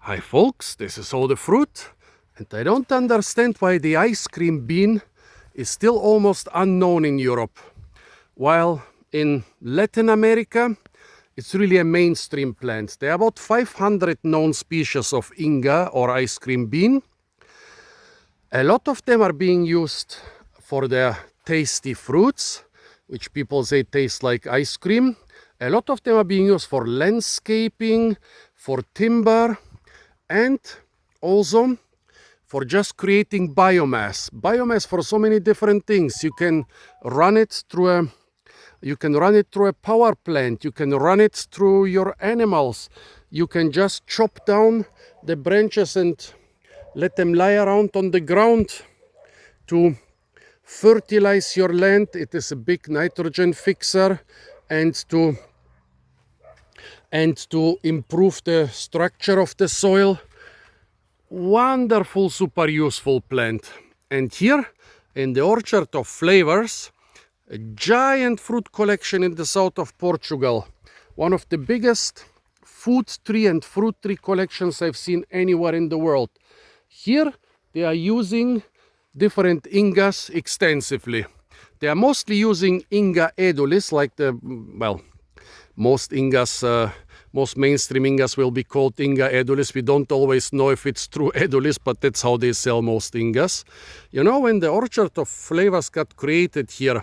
Hi folks, this is all the fruit, and I don't understand why the ice cream bean is still almost unknown in Europe, while in Latin America it's really a mainstream plant. There are about 500 known species of Inga or ice cream bean. A lot of them are being used for their tasty fruits, which people say taste like ice cream. A lot of them are being used for landscaping, for timber, and also for just creating biomass. Biomass for so many different things. You can run it through a power plant. You can run it through your animals. You can just chop down the branches and let them lie around on the ground to fertilize your land. It is a big nitrogen fixer, and to improve the structure of the soil. Wonderful, super useful plant. And here in the orchard of Flavours, a giant fruit collection in the south of Portugal. One of the biggest food tree and fruit tree collections I've seen anywhere in the world. Here they are using different Ingas extensively. They are mostly using Inga edulis, like most Ingas, most mainstream Ingas will be called Inga edulis. We don't always know if it's true edulis, but that's how they sell most Ingas. You know, when the orchard of Flavours got created here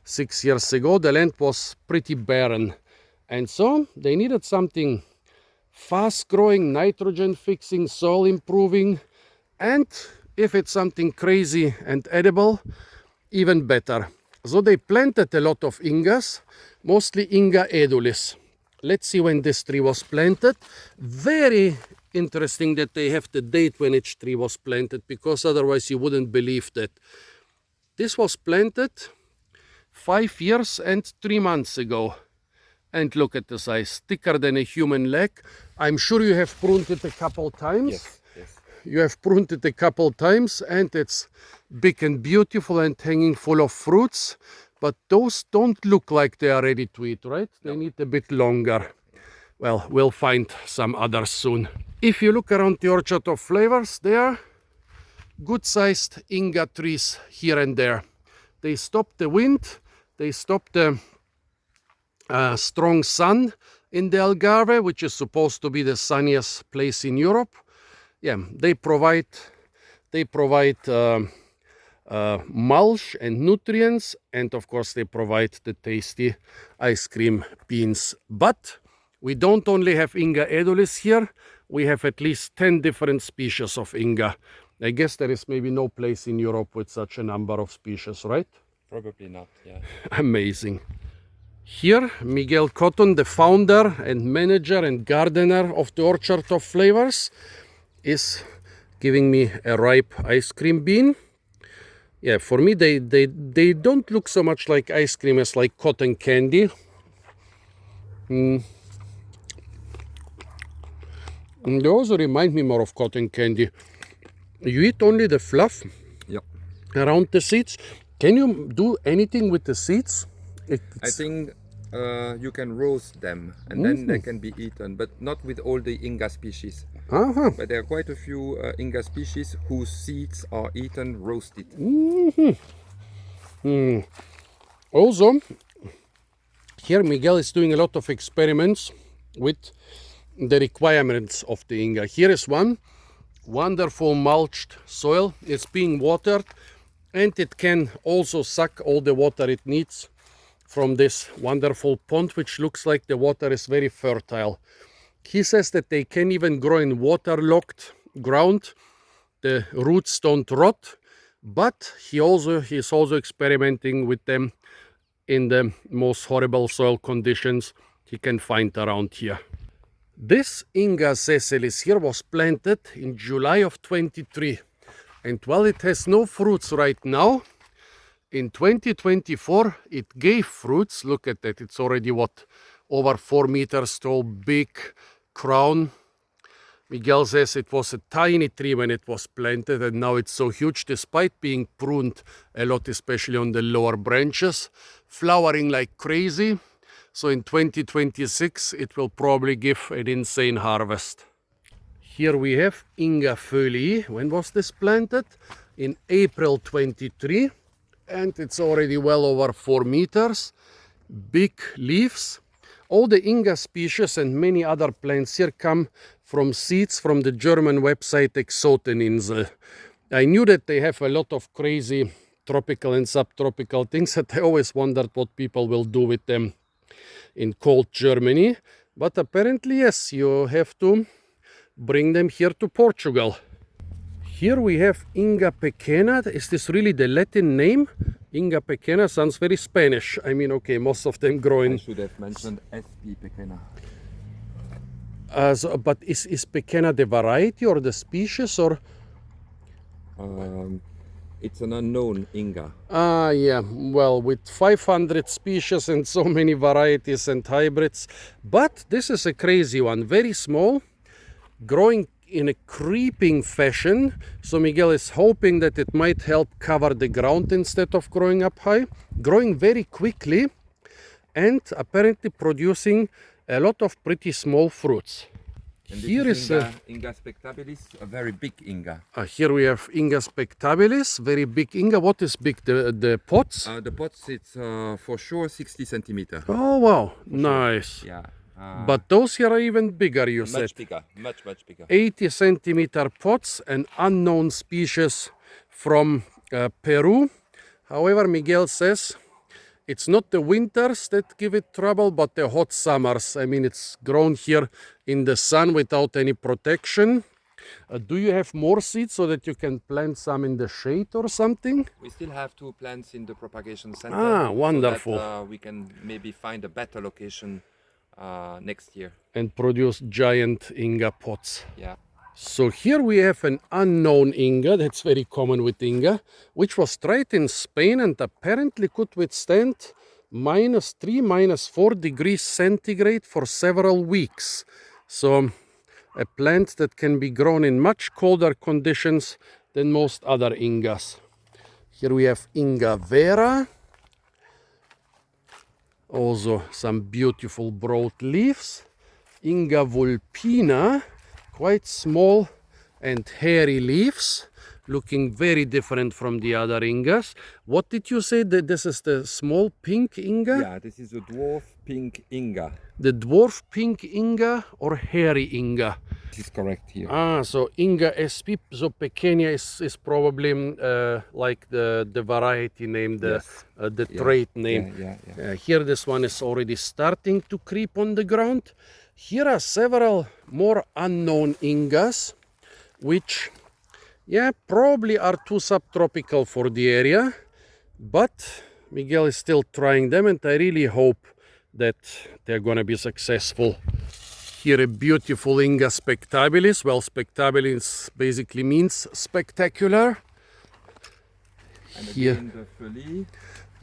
6 years ago, the land was pretty barren. And so they needed something fast-growing, nitrogen-fixing, soil-improving, and if it's something crazy and edible, even better. So they planted a lot of Ingas, mostly Inga edulis. Let's see when this tree was planted. Very interesting that they have the date when each tree was planted, because otherwise you wouldn't believe that. This was planted 5 years and 3 months ago. And look at the size, thicker than a human leg. I'm sure you have pruned it a couple times. Yes. You have pruned it a couple times, and it's big and beautiful and hanging full of fruits. But those don't look like they are ready to eat, right? They need a bit longer. Well, we'll find some others soon. If you look around the orchard of Flavours, there are good-sized Inga trees here and there. They stop the wind, they stop the strong sun in the Algarve, which is supposed to be the sunniest place in Europe. Yeah, they provide mulch and nutrients, and of course they provide the tasty ice cream beans. But we don't only have Inga edulis here, we have at least 10 different species of Inga. I guess there is maybe no place in Europe with such a number of species, right? Probably not, yeah. Amazing. Here, Miguel Cotton, the founder and manager and gardener of the Orchard of Flavours, is giving me a ripe ice cream bean. Yeah, for me they don't look so much like ice cream as like cotton candy. They also remind me more of cotton candy. You eat only the fluff around the seeds. Can you do anything with the seeds? I think you can roast them and then they can be eaten, but not with all the Inga species. But there are quite a few Inga species whose seeds are eaten roasted. Also, here Miguel is doing a lot of experiments with the requirements of the Inga. Here is one wonderful mulched soil. It's being watered, and it can also suck all the water it needs from this wonderful pond, which looks like the water is very fertile. He says that they can even grow in waterlogged ground. The roots don't rot, but he's also experimenting with them in the most horrible soil conditions he can find around here. This Inga sessilis here was planted in July of 23, and while it has no fruits right now, in 2024 it gave fruits. Look at that, it's already over 4 meters tall, big crown. Miguel says it was a tiny tree when it was planted, and now it's so huge despite being pruned a lot, especially on the lower branches, flowering like crazy. So in 2026 it will probably give an insane harvest. Here we have Inga Föli. When was this planted? In April 23, and it's already well over 4 meters. Big leaves. All the Inga species and many other plants here come from seeds from the German website Exoteninsel. I knew that they have a lot of crazy tropical and subtropical things, that I always wondered what people will do with them in cold Germany. But apparently, yes, you have to bring them here to Portugal. Here we have Inga Pequena. Is this really the Latin name? Inga Pequena sounds very Spanish. I mean, okay, most of them grow in... I should have mentioned SP Pequena. But is Pequena the variety or the species, or...? It's an unknown Inga. Yeah, well, with 500 species and so many varieties and hybrids. But this is a crazy one, very small, growing in a creeping fashion. So Miguel is hoping that it might help cover the ground instead of growing up high. Growing very quickly and apparently producing a lot of pretty small fruits. And here is Inga spectabilis, a very big Inga. Here we have Inga spectabilis, very big Inga. What is big? The pots? The pots, it's for sure 60 centimeters. Oh wow, nice. Sure. Yeah. But those here are even bigger, you said. Much bigger, much bigger. 80 centimeter pots, an unknown species from Peru. However, Miguel says it's not the winters that give it trouble, but the hot summers. I mean, it's grown here in the sun without any protection. Do you have more seeds so that you can plant some in the shade or something? We still have 2 plants in the propagation center. Ah, wonderful. So that, we can maybe find a better location next year. And produce giant Inga pots. Yeah. So here we have an unknown Inga, that's very common with Inga, which was tried in Spain and apparently could withstand -3, -4 degrees centigrade for several weeks. So a plant that can be grown in much colder conditions than most other Ingas. Here we have Inga Vera. Also some beautiful broad leaves. Inga vulpina, quite small and hairy leaves, looking very different from the other Ingas. What did you say that this is the small pink Inga? Yeah, this is a dwarf pink Inga. The dwarf pink Inga or hairy Inga? This is correct here. So Inga SP, so Pequena is probably like the variety name, the trait name. Yeah. Here this one is already starting to creep on the ground. Here are several more unknown Ingas, which probably are too subtropical for the area, but Miguel is still trying them and I really hope that they're gonna be successful. Here a beautiful Inga spectabilis. Well, spectabilis basically means spectacular. And here again the Föli.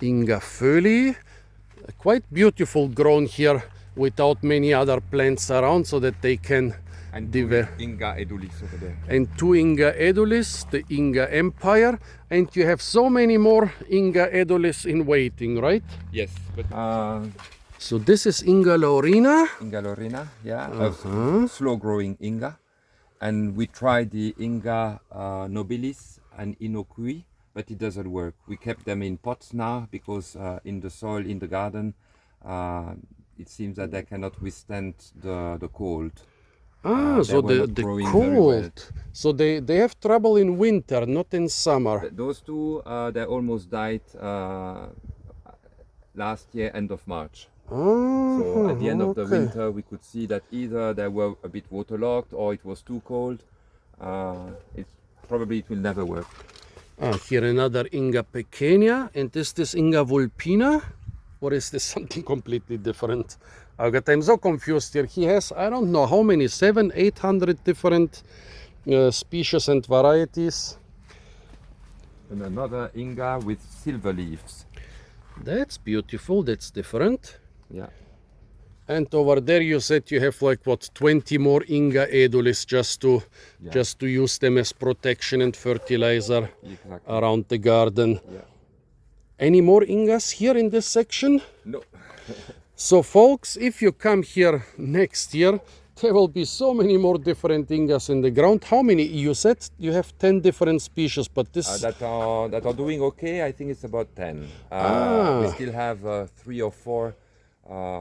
Inga Föli, quite beautiful, grown here without many other plants around so that they can develop. Inga edulis over there. And 2 Inga edulis, the Inga Empire, and you have so many more Inga edulis in waiting, right? Yes, but so this is Inga Lorina. Inga Lorina, a slow-growing Inga, and we tried the Inga nobilis and innocui, but it doesn't work. We kept them in pots now because in the soil in the garden, it seems that they cannot withstand the cold. So the cold. Well. So they have trouble in winter, not in summer. Those 2, they almost died last year, end of March. So at the end of the winter, we could see that either they were a bit waterlogged or it was too cold. It will never work. Here another Inga Pequena, and is this Inga vulpina? Or is this something completely different? I'm so confused here. He has, I don't know how many, 700-800 different species and varieties. And another Inga with silver leaves. That's beautiful, that's different. Yeah. And over there you said you have like what, 20 more Inga edulis just to use them as protection and fertilizer around the garden. Yeah. Any more Ingas here in this section? No. So folks, if you come here next year, there will be so many more different Ingas in the ground. How many? You said you have 10 different species, but this... that are doing okay, I think it's about 10. We still have 3 or 4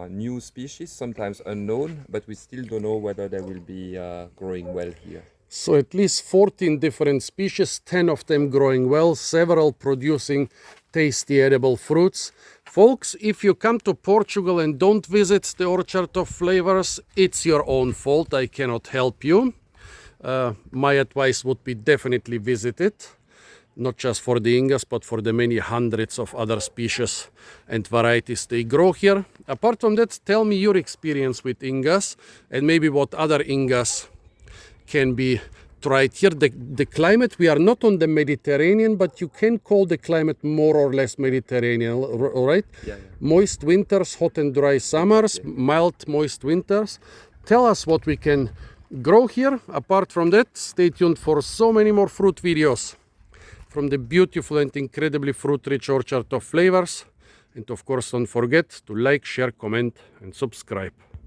new species, sometimes unknown, but we still don't know whether they will be growing well here. So at least 14 different species, 10 of them growing well, several producing tasty edible fruits. Folks, if you come to Portugal and don't visit the Orchard of Flavours, it's your own fault. I cannot help you. My advice would be definitely visit it. Not just for the Ingas, but for the many hundreds of other species and varieties they grow here. Apart from that, tell me your experience with Ingas and maybe what other Ingas can be tried here. The climate, we are not on the Mediterranean, but you can call the climate more or less Mediterranean, right? Yeah. Moist winters, hot and dry summers, mild, moist winters. Tell us what we can grow here. Apart from that, stay tuned for so many more fruit videos from the beautiful and incredibly fruit-rich Orchard of Flavours. And of course, don't forget to like, share, comment and subscribe.